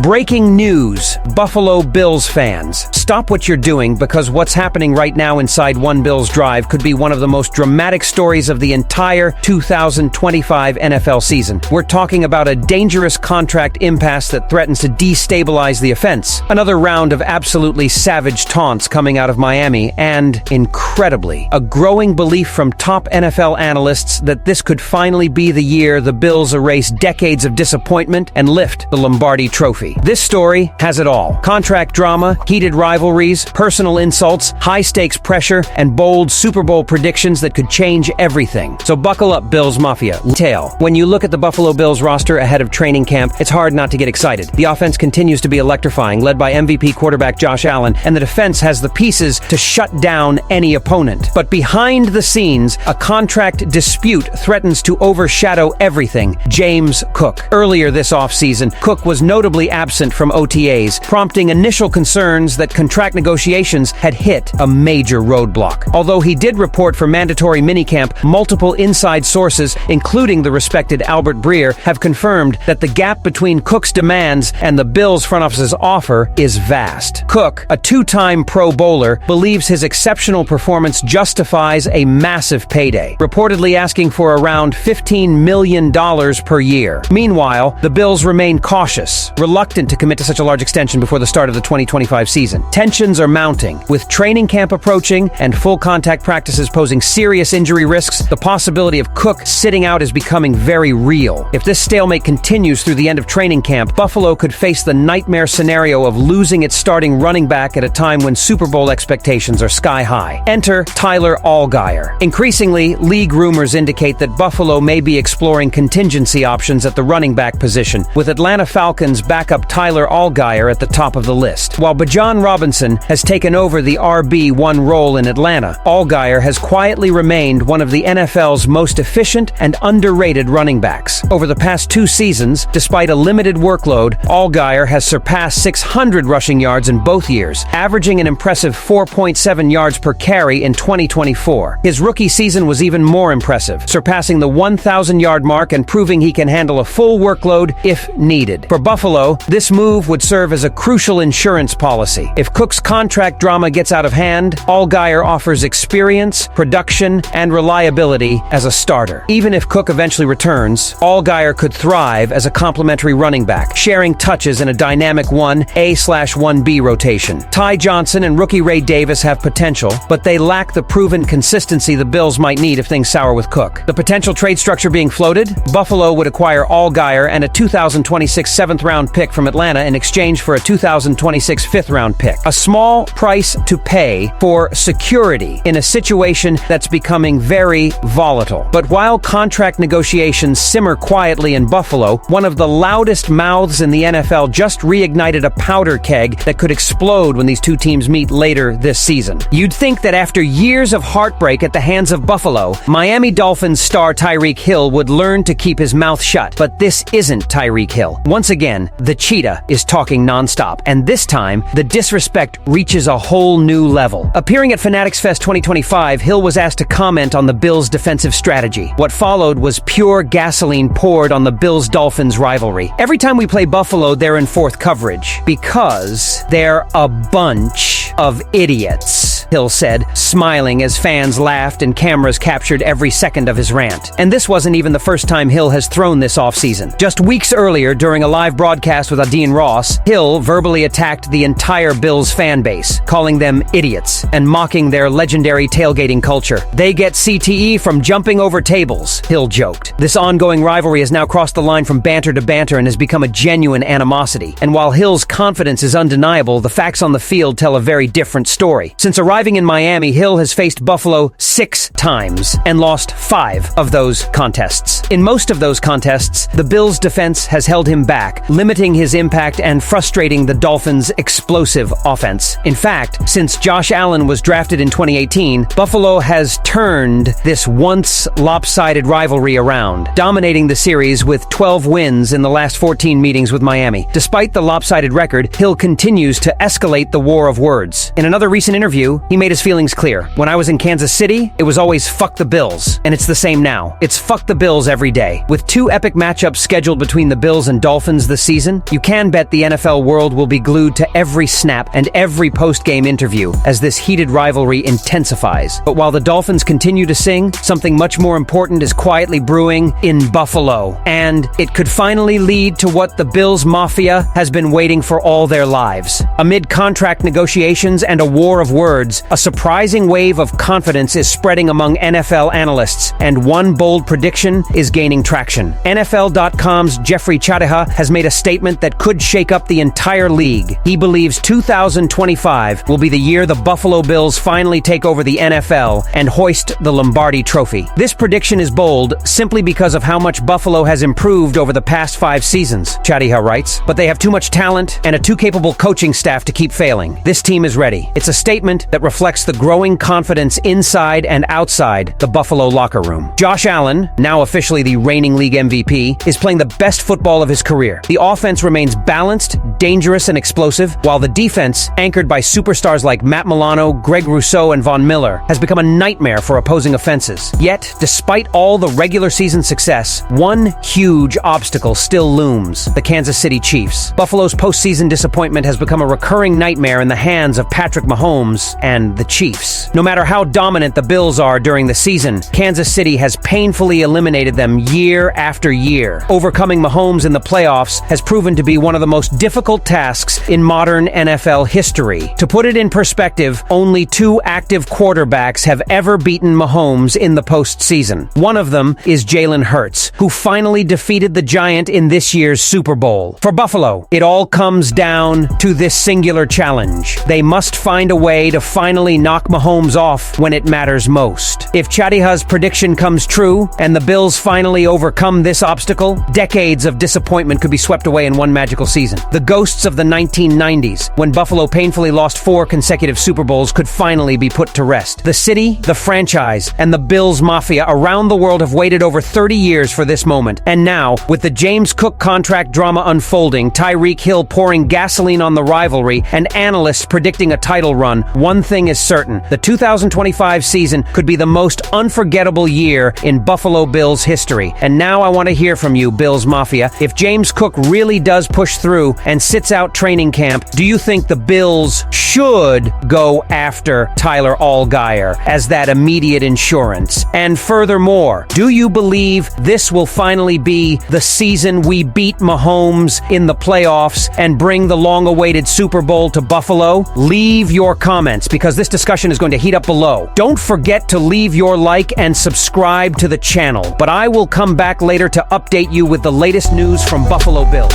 Breaking news, Buffalo Bills fans. Stop what you're doing because what's happening right now inside One Bills Drive could be one of the most dramatic stories of the entire 2025 NFL season. We're talking about a dangerous contract impasse that threatens to destabilize the offense. Another round of absolutely savage taunts coming out of Miami, and, incredibly, a growing belief from top NFL analysts that this could finally be the year the Bills erase decades of disappointment and lift the Lombardi Trophy. This story has it all. Contract drama, heated rivalries, personal insults, high-stakes pressure, and bold Super Bowl predictions that could change everything. So buckle up, Bills Mafia. Tail. When you look at the Buffalo Bills roster ahead of training camp, it's hard not to get excited. The offense continues to be electrifying, led by MVP quarterback Josh Allen, and the defense has the pieces to shut down any opponent. But behind the scenes, a contract dispute threatens to overshadow everything. James Cook. Earlier this offseason, Cook was notably absent from OTAs, prompting initial concerns that contract negotiations had hit a major roadblock. Although he did report for mandatory minicamp, multiple inside sources, including the respected Albert Breer, have confirmed that the gap between Cook's demands and the Bills front office's offer is vast. Cook, a two-time Pro Bowler, believes his exceptional performance justifies a massive payday, reportedly asking for around $15 million per year. Meanwhile, the Bills remain cautious, reluctant to commit to such a large extension before the start of the 2025 season. Tensions are mounting. With training camp approaching and full contact practices posing serious injury risks, the possibility of Cook sitting out is becoming very real. If this stalemate continues through the end of training camp, Buffalo could face the nightmare scenario of losing its starting running back at a time when Super Bowl expectations are sky high. Enter Tyler Allgeier. Increasingly, league rumors indicate that Buffalo may be exploring contingency options at the running back position, with Atlanta Falcons backup Tyler Allgeier at the top of the list. While Bijan Robinson has taken over the RB1 role in Atlanta, Allgeier has quietly remained one of the NFL's most efficient and underrated running backs. Over the past 2 seasons, despite a limited workload, Allgeier has surpassed 600 rushing yards in both years, averaging an impressive 4.7 yards per carry in 2024. His rookie season was even more impressive, surpassing the 1,000-yard mark and proving he can handle a full workload if needed. For Buffalo, this move would serve as a crucial insurance policy. If Cook's contract drama gets out of hand, Allgeier offers experience, production, and reliability as a starter. Even if Cook eventually returns, Allgeier could thrive as a complementary running back, sharing touches in a dynamic 1A/1B rotation. Ty Johnson and rookie Ray Davis have potential, but they lack the proven consistency the Bills might need if things sour with Cook. The potential trade structure being floated: Buffalo would acquire Allgeier and a 2026 7th-round pick from Atlanta in exchange for a 2026 5th-round pick. A small price to pay for security in a situation that's becoming very volatile. But while contract negotiations simmer quietly in Buffalo, one of the loudest mouths in the NFL just reignited a powder keg that could explode when these two teams meet later this season. You'd think that after years of heartbreak at the hands of Buffalo, Miami Dolphins star Tyreek Hill would learn to keep his mouth shut. But this isn't Tyreek Hill. Once again, the cheetah is talking nonstop, and this time, the disrespect reaches a whole new level. Appearing at Fanatics Fest 2025, Hill was asked to comment on the Bills' defensive strategy. What followed was pure gasoline poured on the Bills-Dolphins rivalry. Every time we play Buffalo, they're in fourth coverage because they're a bunch of idiots, Hill said, smiling as fans laughed and cameras captured every second of his rant. And this wasn't even the first time Hill has thrown this offseason. Just weeks earlier, during a live broadcast with Adine Ross, Hill verbally attacked the entire Bills fan base, calling them idiots and mocking their legendary tailgating culture. They get CTE from jumping over tables, Hill joked. This ongoing rivalry has now crossed the line from banter to banter and has become a genuine animosity. And while Hill's confidence is undeniable, the facts on the field tell a very different story. Since arriving in Miami, Hill has faced Buffalo 6 times and lost 5 of those contests. In most of those contests, the Bills' defense has held him back, limiting his impact and frustrating the Dolphins' explosive offense. In fact, since Josh Allen was drafted in 2018, Buffalo has turned this once lopsided rivalry around, dominating the series with 12 wins in the last 14 meetings with Miami. Despite the lopsided record, Hill continues to escalate the war of words. In another recent interview, He made his feelings clear. When I was in Kansas City, it was always fuck the Bills. And it's the same now. It's fuck the Bills every day. With 2 epic matchups scheduled between the Bills and Dolphins this season, you can bet the NFL world will be glued to every snap and every post-game interview as this heated rivalry intensifies. But while the Dolphins continue to sing, something much more important is quietly brewing in Buffalo. And it could finally lead to what the Bills Mafia has been waiting for all their lives. Amid contract negotiations and a war of words, a surprising wave of confidence is spreading among NFL analysts, and one bold prediction is gaining traction. NFL.com's Jeffrey Chadiha has made a statement that could shake up the entire league. He believes 2025 will be the year the Buffalo Bills finally take over the NFL and hoist the Lombardi Trophy. This prediction is bold simply because of how much Buffalo has improved over the past 5 seasons, Chadiha writes, but they have too much talent and a too capable coaching staff to keep failing. This team is ready. It's a statement that reflects the growing confidence inside and outside the Buffalo locker room. Josh Allen, now officially the reigning league MVP, is playing the best football of his career. The offense remains balanced, dangerous, and explosive, while the defense, anchored by superstars like Matt Milano, Greg Rousseau, and Von Miller, has become a nightmare for opposing offenses. Yet, despite all the regular season success, one huge obstacle still looms: the Kansas City Chiefs. Buffalo's postseason disappointment has become a recurring nightmare in the hands of Patrick Mahomes and the Chiefs. No matter how dominant the Bills are during the season, Kansas City has painfully eliminated them year after year. Overcoming Mahomes in the playoffs has proven to be one of the most difficult tasks in modern NFL history. To put it in perspective, only 2 active quarterbacks have ever beaten Mahomes in the postseason. One of them is Jalen Hurts, who finally defeated the Giant in this year's Super Bowl. For Buffalo, it all comes down to this singular challenge. They must find a way to finally knock Mahomes off when it matters most. If Chadiha's prediction comes true and the Bills finally overcome this obstacle, decades of disappointment could be swept away in one magical season. The ghosts of the 1990s, when Buffalo painfully lost 4 consecutive Super Bowls, could finally be put to rest. The city, the franchise, and the Bills Mafia around the world have waited over 30 years for this moment. And now, with the James Cook contract drama unfolding, Tyreek Hill pouring gasoline on the rivalry, and analysts predicting a title run, one thing is certain: the 2025 season could be the most unforgettable year in Buffalo Bills history. And now I want to hear from you, Bills Mafia. If James Cook really does push through and sits out training camp, do you think the Bills should go after Tyler Allgeier as that immediate insurance? And furthermore, do you believe this will finally be the season we beat Mahomes in the playoffs and bring the long-awaited Super Bowl to Buffalo? Leave your comments, because this discussion is going to heat up below. Don't forget to leave your like and subscribe to the channel, but I will come back later to update you with the latest news from Buffalo Bills.